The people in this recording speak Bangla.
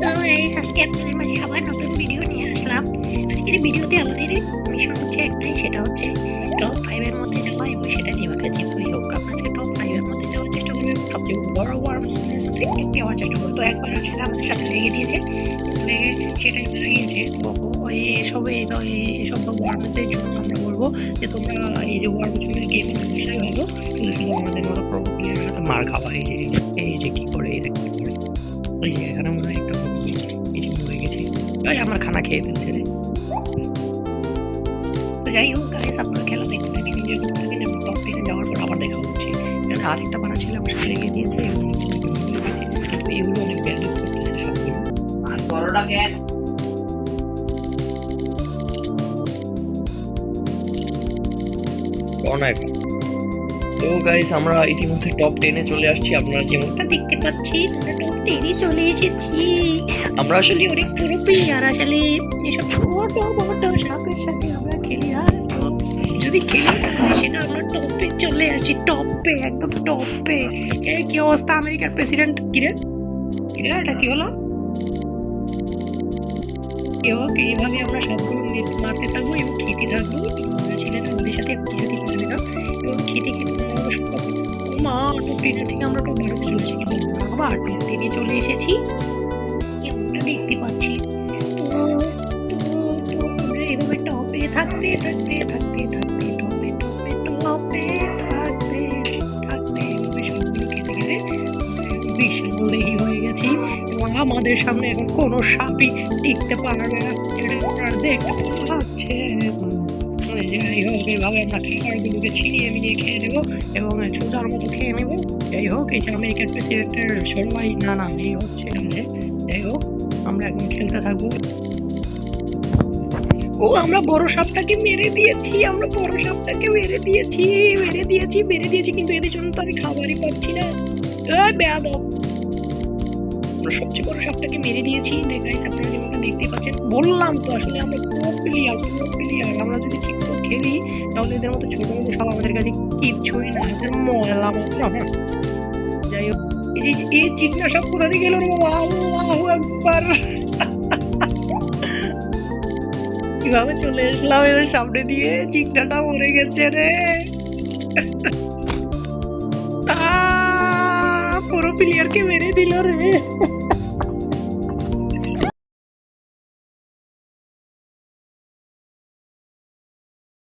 তো গাইস আজকে আপনাদের মাঝে আবার নতুন ভিডিও নিয়ে আসলাম। আজকের ভিডিওতে আমাদের মিশন হচ্ছে একটাই, সেটা হচ্ছে টপ 5 এর মধ্যে যাওয়া এবং সেটা যেভাবে যেভাবেই হোক আমরা আজকে টপ 5 এর মধ্যে যাওয়ার চেষ্টা করব এবং সবচেয়ে বড় ওয়ার্মস এর মধ্যে একটি হওয়ার চেষ্টা করব। তো একবার সেটা আমাদের সাথে লেগে দিয়েছে, লেগে সেটাই লাগিয়েছে ওই এসব ওয়ার্মসের জন্য আমরা বলবো যে তোমরা এই যে ওয়ার্মসগুলো গেমের বিষয় হলো আমাদের মতো প্রো প্লেয়ারের সাথে মার খাওয়া। এই যে কি করে এটা কি করে ওই যে এখানে মনে হয় একটা মরে গেছে, আমার খানা খেয়ে ফেলছে রে। তো যাই হোক গাইস, আপনারা খেলা দেখতে থাকেন, এনজয় করতে থাকেন এবং টপ 10 এ যাওয়ার পর আবার দেখা হচ্ছে। এখানে আরেকটা বানা ছিল আমার সাথে লেগে দিয়েছে এবং এগুলো অনেক ব্যাড করতেছে সবগুলো। আর বড়টা কেন অনেক। তো গাইস আমরা ইতিমধ্যে টপ 10 এ চলে আসছি। আপনারা যেমনটা দেখতে পাচ্ছি আমরা টপ 10 এ চলে এসেছি। আমরা আসলে অনেক পুরো প্লেয়ার, আসলে এসব ছোট বড় সাপের সাথে আমরা খেলি। আর তো যদি খেলি সেটা আমরা টপে চলে আসি, টপে একদম টপে। এই কি অবস্থা আমেরিকার প্রেসিডেন্ট? কিরে এটা কি হলো? এইভাবে আমরা সবগুলো মারতে থাকবো এবং খেতে থাকবো। ছেলেটা আমাদের সাথে যদি পারবে না এবং খেতে মা টপ 10 থেকে আমরা টপ 12 চলে এসেছি, আবার টপ 10 এ চলে এসেছি এমনটা দেখতে পাচ্ছি। তো আমরা এভাবে টপে থাকতে থাকতে থাকতে থাকতে টপে টপে টপে থাকতে থাকতে এভাবে সবগুলো খেতে খেতে বিশাল দেহি হয়ে গেছি এবং আমাদের সামনে এখন কোনো সাপই টিকতে পারবে না। এটা আপনারা দেখতে পাচ্ছেন। যাই হোক এইভাবে আমরা খাবারগুলোকে ছিনিয়ে মিনিয়ে খেয়ে নেবো এবং সোজার মতো খেয়ে নেবো। যাই হোক এই যে আমেরিকার প্রেসিডেন্টের সবাই নানা এই হচ্ছে। যাই হোক আমরা এখন খেলতে থাকবো। ও আমরা বড় সাপটাকে মেরে দিয়েছি, আমরা বড় সাপটাকে মেরে দিয়েছি কিন্তু এদের জন্য তো আমি খাবারই পাচ্ছি না। বেয়াদব, আমরা সবচেয়ে বড় সাপটাকে মেরে দিয়েছি। গাইস আপনারা যেমনটা দেখতে পাচ্ছেন, বললাম তো আসলে আমরা প্রো প্লেয়ার। আমরা যদি ঠিক করে খেলি তাহলে এদের মতো ছোট ছোট সাপ আমাদের কাছে কিচ্ছুই না, এদের ময়লা মতো। যাই হোক এই চিকনা সাপ কোথা থেকে এলো রে বাবা? আল্লাহু আকবার। কিভাবে চলে এসলাম এর সামনে দিয়ে? চিকনাটা মরে গেছে রে। পুরো প্লেয়ারকে মেরে দিল রে।